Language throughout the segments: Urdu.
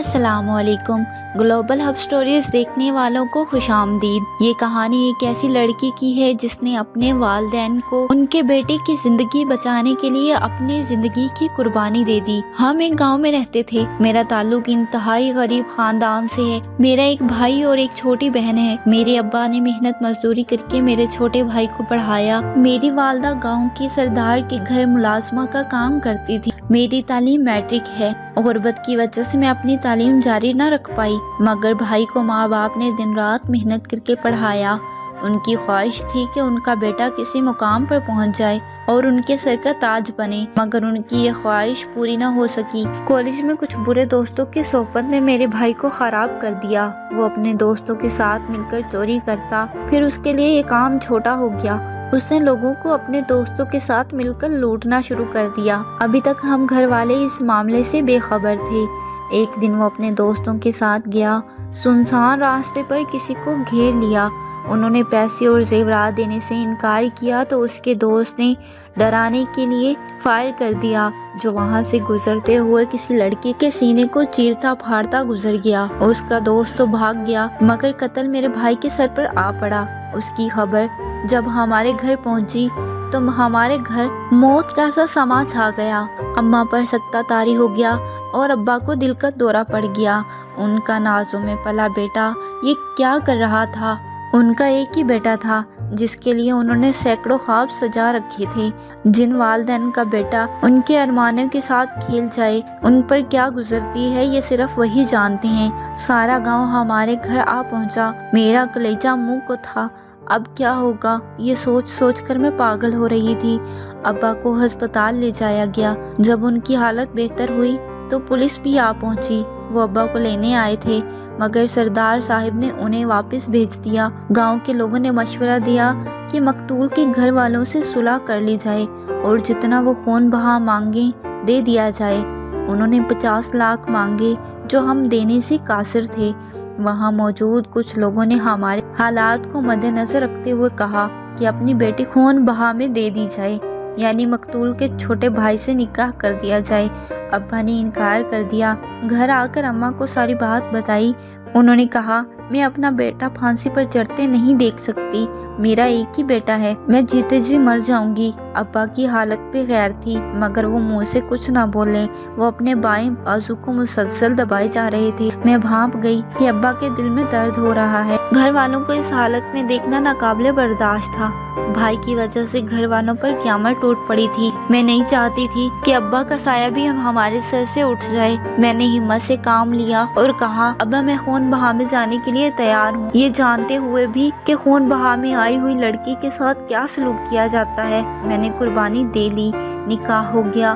السلام علیکم۔ گلوبل ہب سٹوریز دیکھنے والوں کو خوش آمدید۔ یہ کہانی ایک ایسی لڑکی کی ہے جس نے اپنے والدین کو ان کے بیٹے کی زندگی بچانے کے لیے اپنی زندگی کی قربانی دے دی۔ ہم ایک گاؤں میں رہتے تھے۔ میرا تعلق انتہائی غریب خاندان سے ہے۔ میرا ایک بھائی اور ایک چھوٹی بہن ہے۔ میرے ابا نے محنت مزدوری کر کے میرے چھوٹے بھائی کو پڑھایا۔ میری والدہ گاؤں کی سردار کے گھر ملازمہ کا کام کرتی تھی۔ میری تعلیم میٹرک ہے۔ غربت کی وجہ سے میں اپنی تعلیم جاری نہ رکھ پائی، مگر بھائی کو ماں باپ نے دن رات محنت کر کے پڑھایا۔ ان کی خواہش تھی کہ ان کا بیٹا کسی مقام پر پہنچ جائے اور ان کے سر کا تاج بنے، مگر ان کی یہ خواہش پوری نہ ہو سکی۔ کالج میں کچھ برے دوستوں کی صحبت نے میرے بھائی کو خراب کر دیا۔ وہ اپنے دوستوں کے ساتھ مل کر چوری کرتا، پھر اس کے لیے یہ کام چھوٹا ہو گیا۔ اس نے لوگوں کو اپنے دوستوں کے ساتھ مل کر لوٹنا شروع کر دیا۔ ابھی تک ہم گھر والے اس معاملے سے بے خبر تھے۔ ایک دن وہ اپنے دوستوں کے ساتھ گیا۔ سنسان راستے پر کسی کو گھیر لیا۔ انہوں نے پیسے اور زیورات دینے سے انکار کیا تو اس کے دوست نے ڈرانے کے لیے فائر کر دیا، جو وہاں سے گزرتے ہوئے کسی لڑکی کے سینے کو چیرتا پھاڑتا گزر گیا۔ اس کا دوست تو بھاگ گیا، مگر قتل میرے بھائی کے سر پر آ پڑا۔ اس کی خبر جب ہمارے گھر پہنچی تو ہمارے گھر موت کا سا سما چھا گیا۔ اماں پر سکتہ طاری ہو گیا اور ابا کو دل کا دورہ پڑ گیا۔ ان کا نازوں میں پلا بیٹا یہ کیا کر رہا تھا؟ ان کا ایک ہی بیٹا تھا جس کے لیے انہوں نے سینکڑوں خواب سجا رکھے تھے۔ جن والدین کا بیٹا ان کے ارمانوں کے ساتھ کھیل جائے، ان پر کیا گزرتی ہے یہ صرف وہی جانتے ہیں۔ سارا گاؤں ہمارے گھر آ پہنچا۔ میرا کلیجہ منہ کو تھا۔ اب کیا ہوگا یہ سوچ سوچ کر میں پاگل ہو رہی تھی۔ ابا کو ہسپتال لے جایا گیا۔ جب ان کی حالت بہتر ہوئی تو پولیس بھی آ پہنچی۔ وہ ابا کو لینے آئے تھے، مگر سردار صاحب نے انہیں واپس بھیج دیا۔ گاؤں کے لوگوں نے مشورہ دیا کہ مقتول کے گھر والوں سے صلح کر لی جائے اور جتنا وہ خون بہا مانگیں دے دیا جائے۔ انہوں نے 50 لاکھ مانگے جو ہم دینے سے قاصر تھے۔ وہاں موجود کچھ لوگوں نے ہمارے حالات کو مد نظر رکھتے ہوئے کہا کہ اپنی بیٹی خون بہا میں دے دی جائے، یعنی مقتول کے چھوٹے بھائی سے نکاح کر دیا جائے۔ ابا نے انکار کر دیا۔ گھر آ کر اماں کو ساری بات بتائی۔ انہوں نے کہا میں اپنا بیٹا پھانسی پر چڑھتے نہیں دیکھ سکتی۔ میرا ایک ہی بیٹا ہے، میں جیتے جی مر جاؤں گی۔ ابا کی حالت پہ غیر تھی، مگر وہ منہ سے کچھ نہ بولے۔ وہ اپنے بائیں بازو کو مسلسل دبائے جا رہے تھے۔ میں بھانپ گئی کہ ابا کے دل میں درد ہو رہا ہے۔ گھر والوں کو اس حالت میں دیکھنا ناقابل برداشت تھا۔ بھائی کی وجہ سے گھر والوں پر قیامت ٹوٹ پڑی تھی۔ میں نہیں چاہتی تھی کہ ابا کا سایہ بھی ہمارے سر سے اٹھ جائے۔ میں نے ہمت سے کام لیا اور کہا ابا میں خون بہا میں جانے کے لیے تیار ہوں، یہ جانتے ہوئے بھی کہ خون بہا میں آئی ہوئی لڑکی کے ساتھ کیا سلوک کیا جاتا ہے۔ میں نے قربانی دے لی، نکاح ہو گیا۔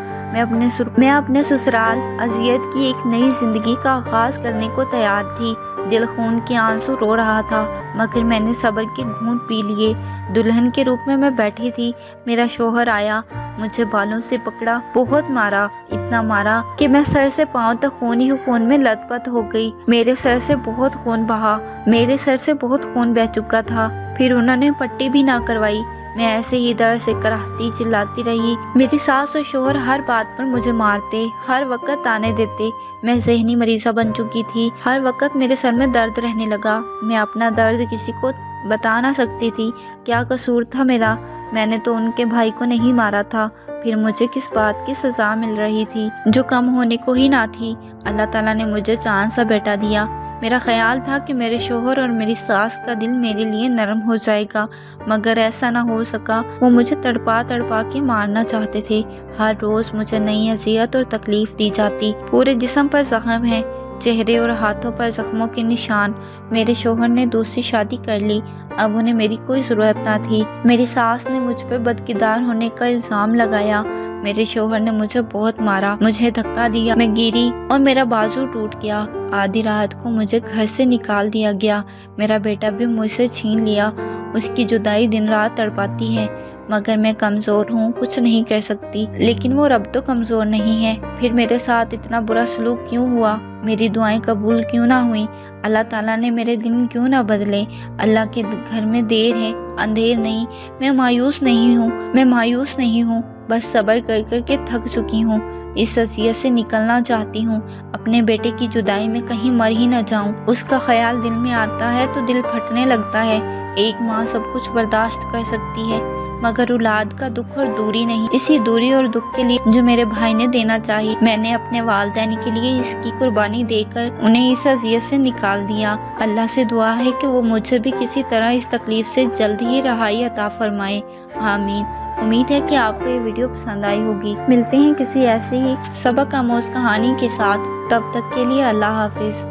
میں اپنے سسرال اذیت کی ایک نئی زندگی کا آغاز کرنے کو تیار تھی۔ دل خون کے آنسو رو رہا تھا، مگر میں نے صبر کے گھونٹ پی لیے۔ دلہن کے روپ میں بیٹھی تھی۔ میرا شوہر آیا، مجھے بالوں سے پکڑا، بہت مارا، اتنا مارا کہ میں سر سے پاؤں تک خون ہی خون میں لت پت ہو گئی۔ میرے سر سے بہت خون بہہ چکا تھا۔ پھر انہوں نے پٹی بھی نہ کروائی۔ میں ایسے ہی درد سے کراہتی چلاتی رہی۔ میری ساس اور شوہر ہر بات پر مجھے مارتے، ہر وقت تانے دیتے۔ میں ذہنی مریضہ بن چکی تھی۔ ہر وقت میرے سر میں درد رہنے لگا۔ میں اپنا درد کسی کو بتا نہ سکتی تھی۔ کیا قصور تھا میرا؟ میں نے تو ان کے بھائی کو نہیں مارا تھا۔ پھر مجھے کس بات کی سزا مل رہی تھی جو کم ہونے کو ہی نہ تھی؟ اللہ تعالیٰ نے مجھے چاند سا بیٹا دیا۔ میرا خیال تھا کہ میرے شوہر اور میری ساس کا دل میرے لیے نرم ہو جائے گا، مگر ایسا نہ ہو سکا۔ وہ مجھے تڑپا تڑپا کے مارنا چاہتے تھے۔ ہر روز مجھے نئی اذیت اور تکلیف دی جاتی۔ پورے جسم پر زخم ہیں، چہرے اور ہاتھوں پر زخموں کے نشان۔ میرے شوہر نے دوسری شادی کر لی۔ اب انہیں میری کوئی ضرورت نہ تھی۔ میری ساس نے مجھ پر بدکردار ہونے کا الزام لگایا۔ میرے شوہر نے مجھے بہت مارا، مجھے دھکا دیا، میں گری اور میرا بازو ٹوٹ گیا۔ آدھی رات کو مجھے گھر سے نکال دیا گیا۔ میرا بیٹا بھی مجھ سے چھین لیا۔ اس کی جدائی دن رات تڑپاتی ہے، مگر میں کمزور ہوں، کچھ نہیں کر سکتی۔ لیکن وہ رب تو کمزور نہیں ہے۔ پھر میرے ساتھ اتنا برا سلوک کیوں ہوا؟ میری دعائیں قبول کیوں نہ ہوئیں؟ اللہ تعالیٰ نے میرے دن کیوں نہ بدلے؟ اللہ کے گھر میں دیر ہے، اندھیر نہیں۔ میں مایوس نہیں ہوں، بس صبر کر کر کے تھک چکی ہوں۔ اس اذیت سے نکلنا چاہتی ہوں، اپنے بیٹے کی جدائی میں کہیں مر ہی نہ جاؤں۔ اس کا خیال دل میں آتا ہے تو دل پھٹنے لگتا ہے۔ ایک ماں سب کچھ برداشت کر سکتی ہے مگر اولاد کا دکھ اور دوری نہیں۔ اسی دوری اور دکھ کے لیے جو میرے بھائی نے دینا چاہی، میں نے اپنے والدین کے لیے اس کی قربانی دے کر انہیں اس اذیت سے نکال دیا۔ اللہ سے دعا ہے کہ وہ مجھے بھی کسی طرح اس تکلیف سے جلد ہی رہائی عطا فرمائے، آمین۔ امید ہے کہ آپ کو یہ ویڈیو پسند آئی ہوگی۔ ملتے ہیں کسی ایسی ہی سبق آموز کہانی کے ساتھ، تب تک کے لیے اللہ حافظ۔